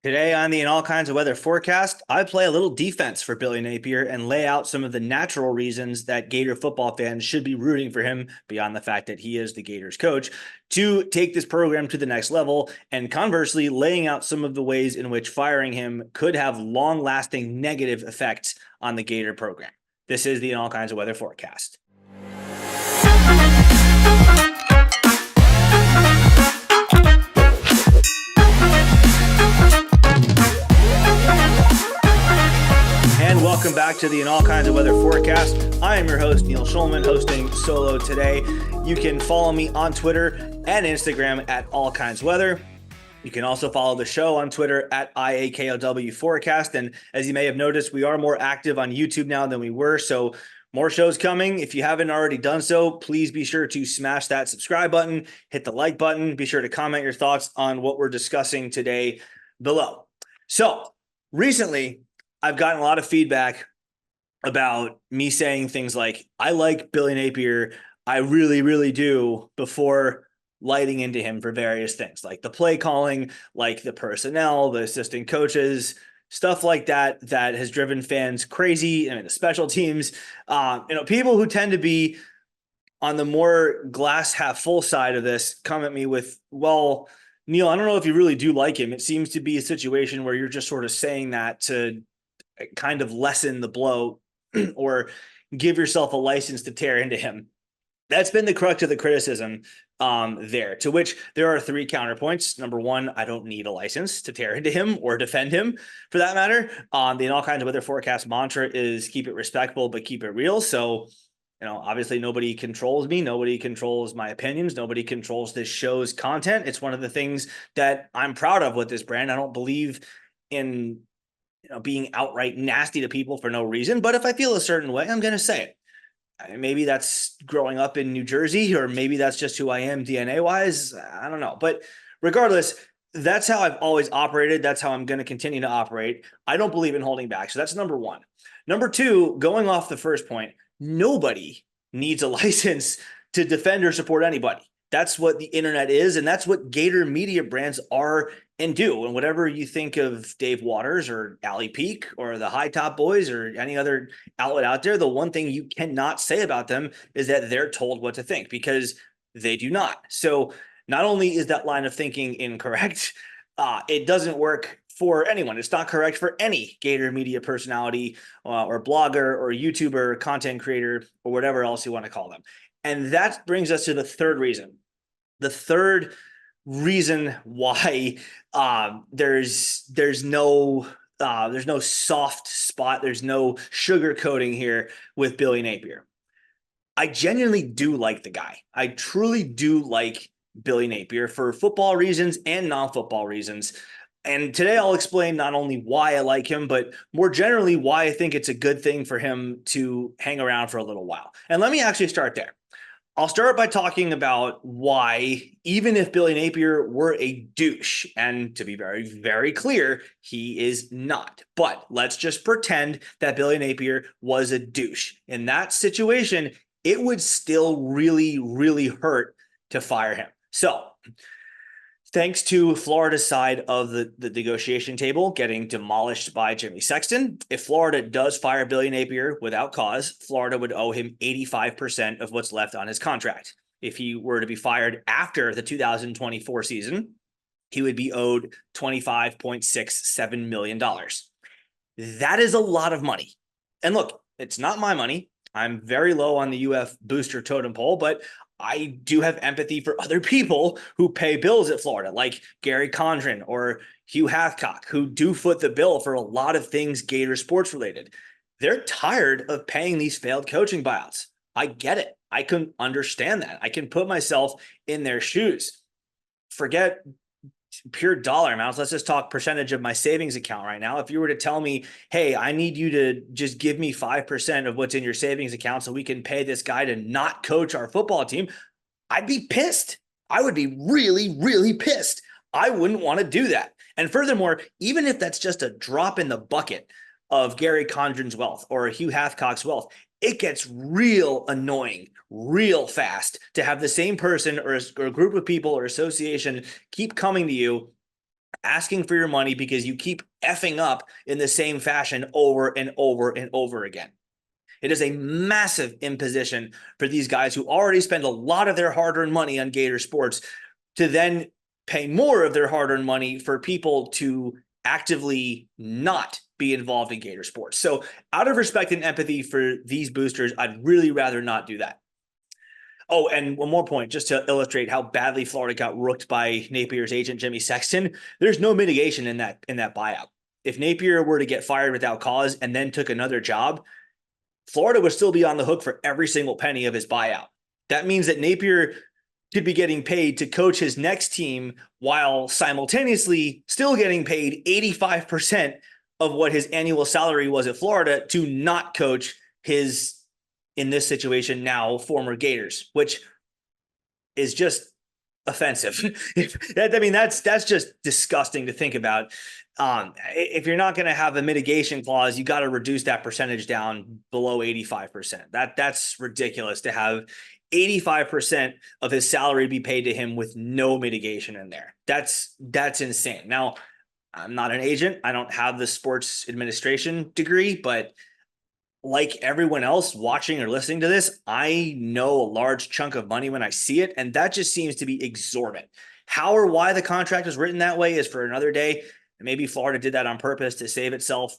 Today on the In All Kinds of Weather forecast, I play a little defense for Billy Napier and lay out some of the natural reasons that Gator football fans should be rooting for him beyond the fact that he is the Gators coach to take this program to the next level, and conversely laying out some of the ways in which firing him could have long-lasting negative effects on the Gator program. This is the In All Kinds of Weather forecast. And welcome back to the In All Kinds of Weather forecast. I am your host, Neil Schulman, hosting solo today. You can follow me on Twitter and Instagram at All Kinds Weather. You can also follow the show on Twitter at IAKOW Forecast. And as you may have noticed, we are more active on YouTube now than we were. So more shows coming. If you haven't already done so, please be sure to smash that subscribe button, hit the like button. Be sure to comment your thoughts on what we're discussing today below. So recently, I've gotten a lot of feedback about me saying things like, I like Billy Napier, I really, really do, before lighting into him for various things, like the play calling, like the personnel, the assistant coaches, stuff like that, that has driven fans crazy. I mean, the special teams, people who tend to be on the more glass half full side of this come at me with, well, Neil, I don't know if you really do like him. It seems to be a situation where you're just sort of saying that to kind of lessen the blow or give yourself a license to tear into him. That's been the crux of the criticism there, to which there are three counterpoints. Number one, I don't need a license to tear into him or defend him for that matter. The In All Kinds of Weather forecast mantra is keep it respectful, but keep it real. So, obviously nobody controls me. Nobody controls my opinions. Nobody controls this show's content. It's one of the things that I'm proud of with this brand. I don't believe in being outright nasty to people for no reason. But if I feel a certain way, I'm going to say it. Maybe that's growing up in New Jersey, or maybe that's just who I am DNA wise. I don't know. But regardless, that's how I've always operated. That's how I'm going to continue to operate. I don't believe in holding back. So that's number one. Number two, going off the first point, nobody needs a license to defend or support anybody. That's what the internet is, and that's what Gator media brands are and do. And whatever you think of Dave Waters or Allie Peak or the High Top Boys or any other outlet out there, the one thing you cannot say about them is that they're told what to think, because they do not. So not only is that line of thinking incorrect, it doesn't work for anyone. It's not correct for any Gator media personality or blogger or YouTuber, or content creator, or whatever else you want to call them. And that brings us to the third reason. The third reason why there's no soft spot, there's no sugarcoating here with Billy Napier. I genuinely do like the guy. I truly do like Billy Napier for football reasons and non-football reasons. And today I'll explain not only why I like him, but more generally why I think it's a good thing for him to hang around for a little while. And let me actually start there. I'll start by talking about why, even if Billy Napier were a douche, and to be very, very clear, he is not. But let's just pretend that Billy Napier was a douche. In that situation, it would still really, really hurt to fire him. So, thanks to Florida's side of the negotiation table getting demolished by Jimmy Sexton, if Florida does fire Billy Napier without cause, Florida would owe him 85% of what's left on his contract. If he were to be fired after the 2024 season, he would be owed $25.67 million. That is a lot of money. And look, it's not my money. I'm very low on the UF booster totem pole, but I do have empathy for other people who pay bills at Florida, like Gary Condren or Hugh Hathcock, who do foot the bill for a lot of things Gator sports related. They're tired of paying these failed coaching buyouts. I get it. I can understand that. I can put myself in their shoes. Forget pure dollar amounts. Let's just talk percentage of my savings account right now. If you were to tell me, hey, I need you to just give me 5% of what's in your savings account so we can pay this guy to not coach our football team, I'd be pissed. I would be really, really pissed. I wouldn't want to do that. And furthermore, even if that's just a drop in the bucket of Gary Condren's wealth or Hugh Hathcock's wealth, it gets real annoying real fast to have the same person or a group of people or association keep coming to you asking for your money because you keep effing up in the same fashion over and over and over again. It is a massive imposition for these guys who already spend a lot of their hard-earned money on Gator sports to then pay more of their hard-earned money for people to actively not be involved in Gator sports. So out of respect and empathy for these boosters, I'd really rather not do that. Oh, and one more point, just to illustrate how badly Florida got rooked by Napier's agent, Jimmy Sexton. There's no mitigation in that buyout. If Napier were to get fired without cause and then took another job, Florida would still be on the hook for every single penny of his buyout. That means that Napier could be getting paid to coach his next team while simultaneously still getting paid 85% of what his annual salary was at Florida to not coach his, in this situation now, former Gators, which is just offensive. I mean, that's just disgusting to think about. If you're not going to have a mitigation clause, you got to reduce that percentage down below 85%. That's ridiculous to have 85% of his salary be paid to him with no mitigation in there. That's insane. Now, I'm not an agent. I don't have the sports administration degree, but like everyone else watching or listening to this, I know a large chunk of money when I see it, and that just seems to be exorbitant. How or why the contract is written that way is for another day. Maybe Florida did that on purpose to save itself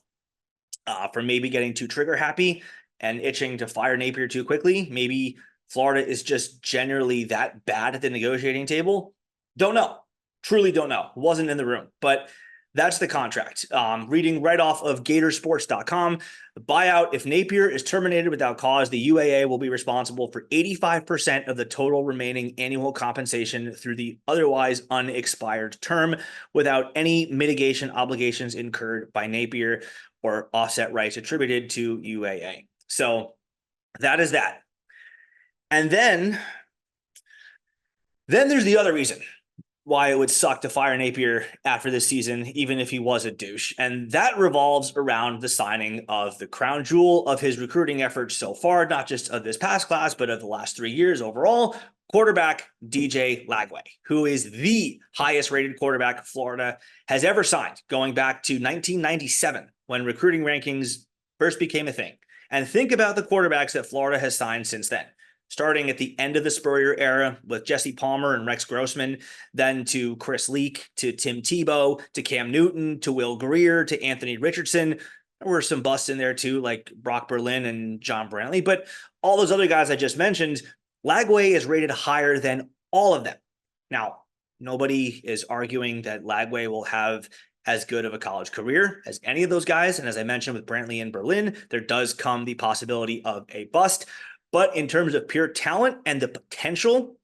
from maybe getting too trigger happy and itching to fire Napier too quickly. Maybe Florida is just generally that bad at the negotiating table. Don't know. Truly don't know. Wasn't in the room, but that's the contract. Reading right off of Gatorsports.com. The buyout: if Napier is terminated without cause, the UAA will be responsible for 85% of the total remaining annual compensation through the otherwise unexpired term without any mitigation obligations incurred by Napier or offset rights attributed to UAA. So that is that. And then there's the other reason why it would suck to fire Napier after this season, even if he was a douche. And that revolves around the signing of the crown jewel of his recruiting efforts so far, not just of this past class, but of the last 3 years overall, quarterback DJ Lagway, who is the highest rated quarterback Florida has ever signed, going back to 1997 when recruiting rankings first became a thing. And think about the quarterbacks that Florida has signed since then. Starting at the end of the Spurrier era with Jesse Palmer and Rex Grossman, then to Chris Leak, to Tim Tebow, to Cam Newton, to Will Greer, to Anthony Richardson. There were some busts in there too, like Brock Berlin and John Brantley. But all those other guys I just mentioned, Lagway is rated higher than all of them. Now, nobody is arguing that Lagway will have as good of a college career as any of those guys. And as I mentioned with Brantley and Berlin, there does come the possibility of a bust. But in terms of pure talent and the potential,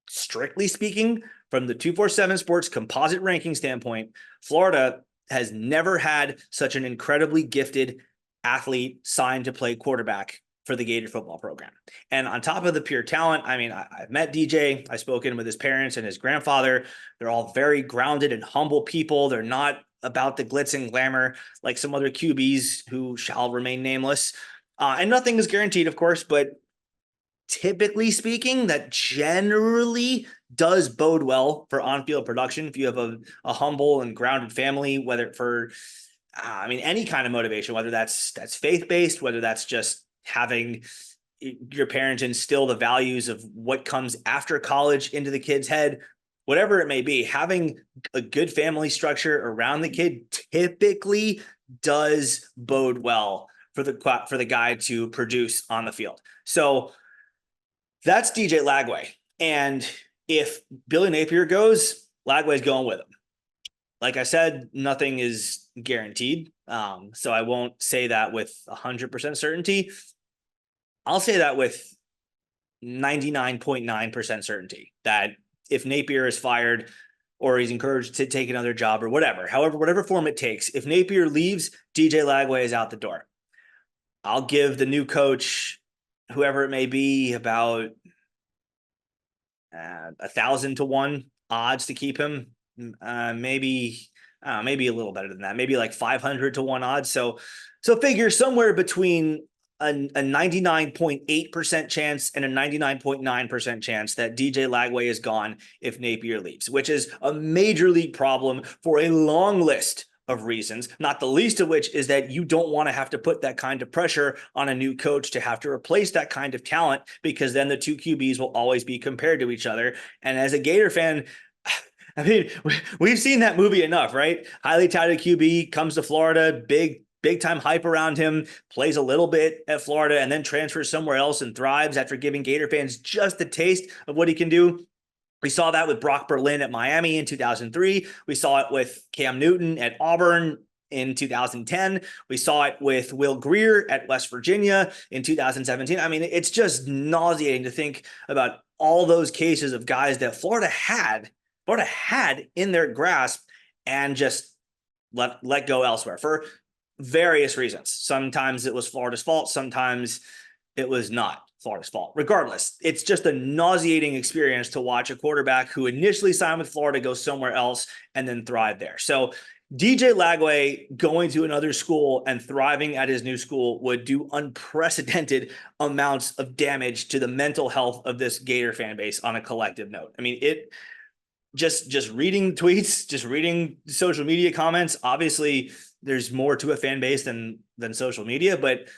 strictly speaking, from the 247 Sports composite ranking standpoint, Florida has never had such an incredibly gifted athlete signed to play quarterback for the Gator football program. And on top of the pure talent, I mean, I've met DJ. I've spoken with his parents and his grandfather. They're all very grounded and humble people. They're not about the glitz and glamour like some other QBs who shall remain nameless. And nothing is guaranteed, of course, but typically speaking, that generally does bode well for on-field production. If you have a humble and grounded family, whether for, any kind of motivation, whether that's faith-based, whether that's just having your parents instill the values of what comes after college into the kid's head, whatever it may be, having a good family structure around the kid typically does bode well for the guy to produce on the field. So that's DJ Lagway. And if Billy Napier goes, Lagway's going with him. Like I said, nothing is guaranteed. So I won't say that with 100% certainty. I'll say that with 99.9% certainty that if Napier is fired or he's encouraged to take another job or whatever form it takes, if Napier leaves, DJ Lagway is out the door. I'll give the new coach, whoever it may be, about 1,000 to 1 odds to keep him. Maybe a little better than that. Maybe like 500 to 1 odds. So figure somewhere between a 99.8% chance and a 99.9% chance that DJ Lagway is gone if Napier leaves, which is a major league problem for a long list of reasons, not the least of which is that you don't want to have to put that kind of pressure on a new coach to have to replace that kind of talent, because then the two QBs will always be compared to each other. And as a Gator fan, I mean, we've seen that movie enough, right? Highly touted QB comes to Florida, big time hype around him, plays a little bit at Florida, and then transfers somewhere else and thrives after giving Gator fans just a taste of what he can do. We saw that with Brock Berlin at Miami in 2003. We saw it with Cam Newton at Auburn in 2010. We saw it with Will Grier at West Virginia in 2017. I mean, it's just nauseating to think about all those cases of guys that Florida had in their grasp and just let go elsewhere for various reasons. Sometimes it was Florida's fault. Sometimes it was not Florida's fault. Regardless, it's just a nauseating experience to watch a quarterback who initially signed with Florida go somewhere else and then thrive there. So DJ Lagway going to another school and thriving at his new school would do unprecedented amounts of damage to the mental health of this Gator fan base on a collective note. I mean, just reading tweets, just reading social media comments, obviously there's more to a fan base than social media, but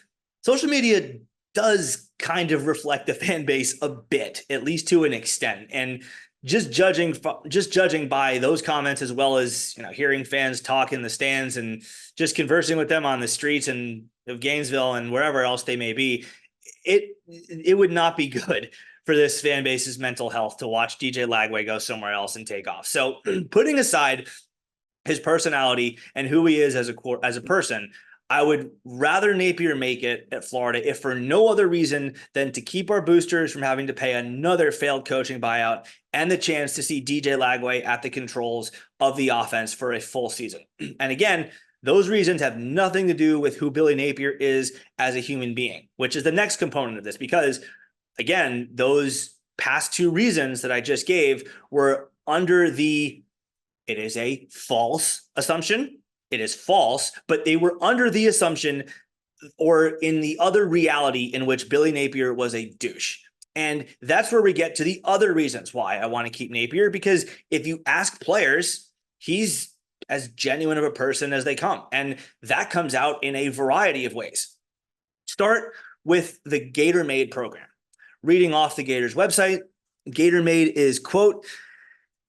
social media does kind of reflect the fan base a bit, at least to an extent. And just judging by those comments, as well as, hearing fans talk in the stands and just conversing with them on the streets and of Gainesville and wherever else they may be, it would not be good for this fan base's mental health to watch DJ Lagway go somewhere else and take off. So putting aside his personality and who he is as a person, I would rather Napier make it at Florida, if for no other reason than to keep our boosters from having to pay another failed coaching buyout and the chance to see DJ Lagway at the controls of the offense for a full season. And again, those reasons have nothing to do with who Billy Napier is as a human being, which is the next component of this, because again, those past two reasons that I just gave were under it is a false assumption. It is false, but they were under the assumption or in the other reality in which Billy Napier was a douche. And that's where we get to the other reasons why I want to keep Napier, because if you ask players, he's as genuine of a person as they come. And that comes out in a variety of ways. Start with the Gator Made program. Reading off the Gators website, Gator Made is, quote,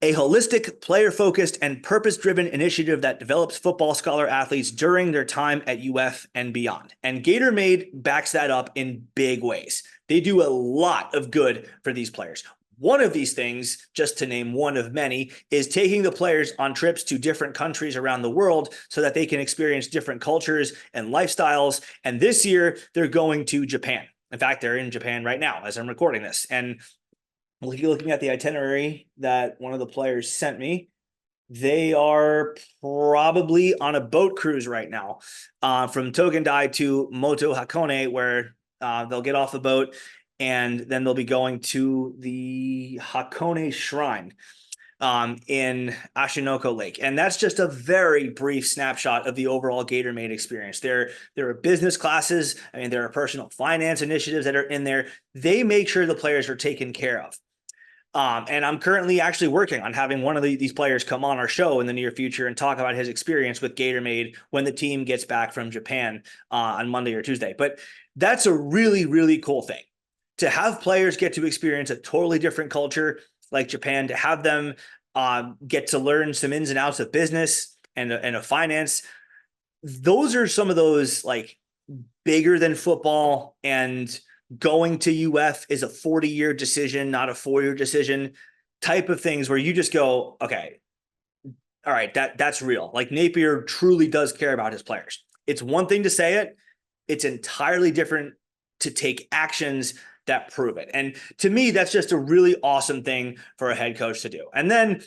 a holistic, player-focused, and purpose-driven initiative that develops football scholar athletes during their time at UF and beyond. And Gator Made backs that up in big ways. They do a lot of good for these players. One of these things, just to name one of many, is taking the players on trips to different countries around the world so that they can experience different cultures and lifestyles. And this year, they're going to Japan. In fact, they're in Japan right now as I'm recording this. And looking at the itinerary that one of the players sent me, they are probably on a boat cruise right now from Tokendai to Moto Hakone, where they'll get off the boat and then they'll be going to the Hakone Shrine in Ashinoko Lake. And that's just a very brief snapshot of the overall Gator Made experience. There are business classes. I mean, there are personal finance initiatives that are in there. They make sure the players are taken care of. And I'm currently actually working on having one of these players come on our show in the near future and talk about his experience with Gator Made when the team gets back from Japan on Monday or Tuesday. But that's a really, really cool thing to have players get to experience a totally different culture like Japan, to have them get to learn some ins and outs of business and of finance. Those are some of those like bigger than football, and going to UF is a 40-year decision, not a 4-year decision type of things where you just go, okay, all right, that's real. Like Napier truly does care about his players. It's one thing to say it. It's entirely different to take actions that prove it. And to me, that's just a really awesome thing for a head coach to do. And then,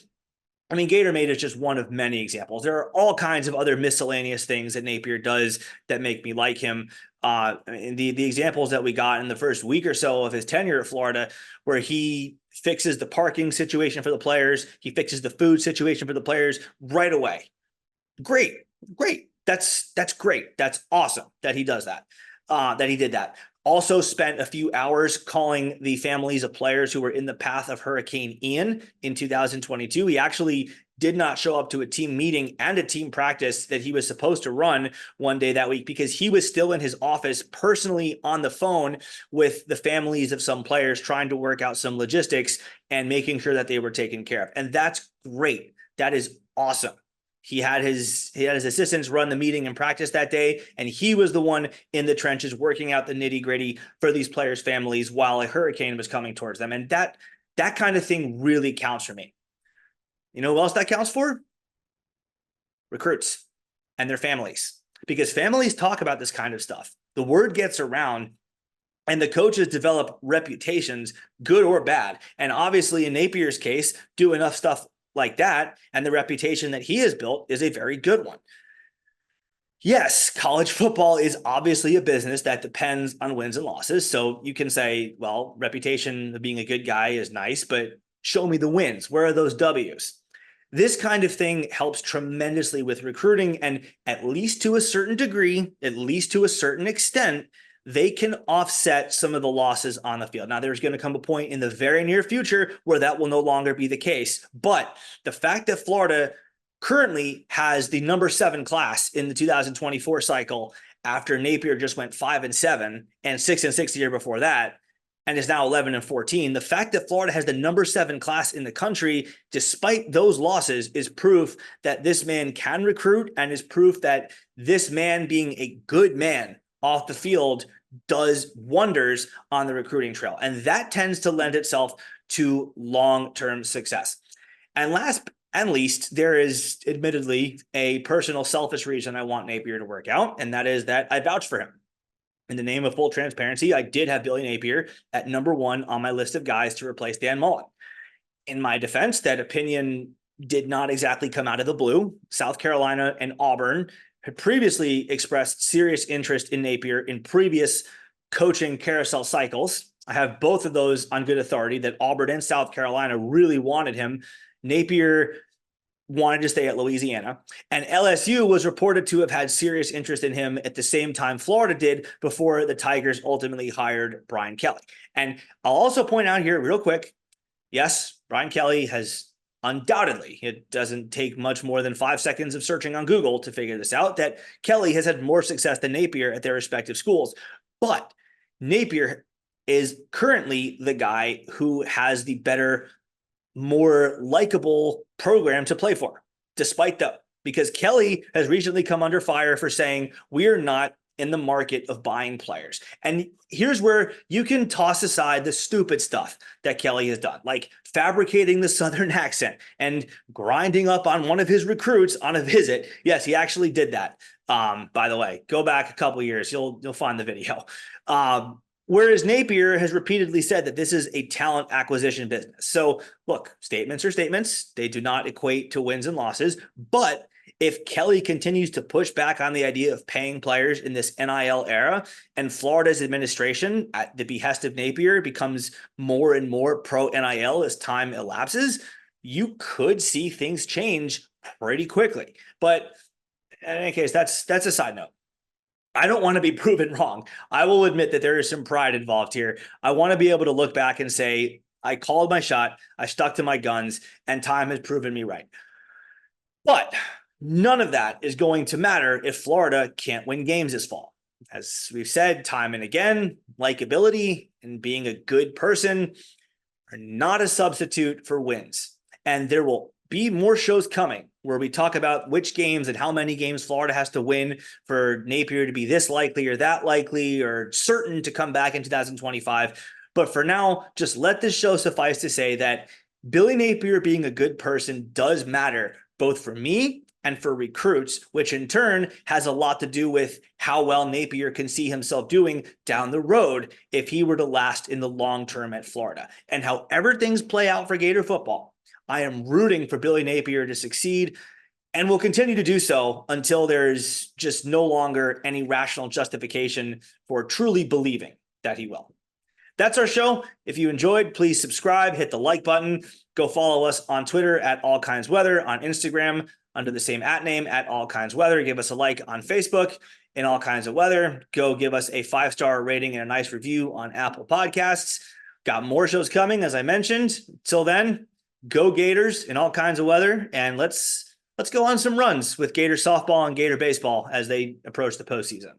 I mean, Gator Made is just one of many examples. There are all kinds of other miscellaneous things that Napier does that make me like him. The examples that we got in the first week or so of his tenure at Florida, where he fixes the parking situation for the players, he fixes the food situation for the players right away. Great. That's great. That's awesome that he does that. that he did that. Also spent a few hours calling the families of players who were in the path of Hurricane Ian in 2022. He actually did not show up to a team meeting and a team practice that he was supposed to run one day that week because he was still in his office personally on the phone with the families of some players trying to work out some logistics and making sure that they were taken care of. And that's great. That is awesome. He had his assistants run the meeting and practice that day, and he was the one in the trenches working out the nitty-gritty for these players' families while a hurricane was coming towards them. And that kind of thing really counts for me. You know who else that counts for? Recruits and their families. Because families talk about this kind of stuff. The word gets around, and the coaches develop reputations, good or bad. And obviously, in Napier's case, do enough stuff like that, and the reputation that he has built is a very good one. Yes, college football is obviously a business that depends on wins and losses. So you can say, well, reputation of being a good guy is nice, but show me the wins. Where are those W's? This kind of thing helps tremendously with recruiting, and at least to a certain degree, at least to a certain extent, they can offset some of the losses on the field. Now, there's going to come a point in the very near future where that will no longer be the case. But the fact that Florida currently has the number 7 class in the 2024 cycle after Napier just went 5-7 and 6-6 the year before that, and is now 11-14. The fact that Florida has the number 7 class in the country, despite those losses, is proof that this man can recruit, and is proof that this man being a good man off the field does wonders on the recruiting trail. And that tends to lend itself to long-term success. And last and least, there is admittedly a personal selfish reason I want Napier to work out, and that is that I vouch for him. In the name of full transparency, I did have Billy Napier at number 1 on my list of guys to replace Dan Mullen. In my defense, that opinion did not exactly come out of the blue. South Carolina and Auburn had previously expressed serious interest in Napier in previous coaching carousel cycles. I have both of those on good authority that Auburn and South Carolina really wanted him. Napier wanted to stay at Louisiana, and LSU was reported to have had serious interest in him at the same time Florida did before the Tigers ultimately hired Brian Kelly. And I'll also point out here real quick, yes, Brian Kelly has undoubtedly, it doesn't take much more than 5 seconds of searching on Google to figure this out, that Kelly has had more success than Napier at their respective schools. But Napier is currently the guy who has the better, more likable program to play for, despite that, because Kelly has recently come under fire for saying we are not in the market of buying players. And here's where you can toss aside the stupid stuff that Kelly has done, like fabricating the Southern accent and grinding up on one of his recruits on a visit. Yes, he actually did that. By the way, go back a couple of years, you'll find the video. Whereas Napier has repeatedly said that this is a talent acquisition business. So look, statements are statements. They do not equate to wins and losses. But if Kelly continues to push back on the idea of paying players in this NIL era, and Florida's administration at the behest of Napier becomes more and more pro NIL as time elapses, you could see things change pretty quickly. But in any case, that's a side note. I don't want to be proven wrong. I will admit that there is some pride involved here. I want to be able to look back and say, I called my shot, I stuck to my guns, and time has proven me right. But none of that is going to matter if Florida can't win games this fall. As we've said time and again, likability and being a good person are not a substitute for wins. And there will be more shows coming where we talk about which games and how many games Florida has to win for Napier to be this likely or that likely or certain to come back in 2025. But for now, just let this show suffice to say that Billy Napier being a good person does matter both for me and for recruits, which in turn has a lot to do with how well Napier can see himself doing down the road if he were to last in the long term at Florida. And however things play out for Gator football, I am rooting for Billy Napier to succeed and will continue to do so until there's just no longer any rational justification for truly believing that he will. That's our show. If you enjoyed, please subscribe, hit the like button, go follow us on Twitter at allkindsweather, on Instagram under the same @name at All Kinds Weather. Give us a like on Facebook in All Kinds of Weather. Go give us a 5-star rating and a nice review on Apple Podcasts. Got more shows coming, as I mentioned. Till then, go Gators in All Kinds of Weather, and let's go on some runs with Gator softball and Gator baseball as they approach the postseason.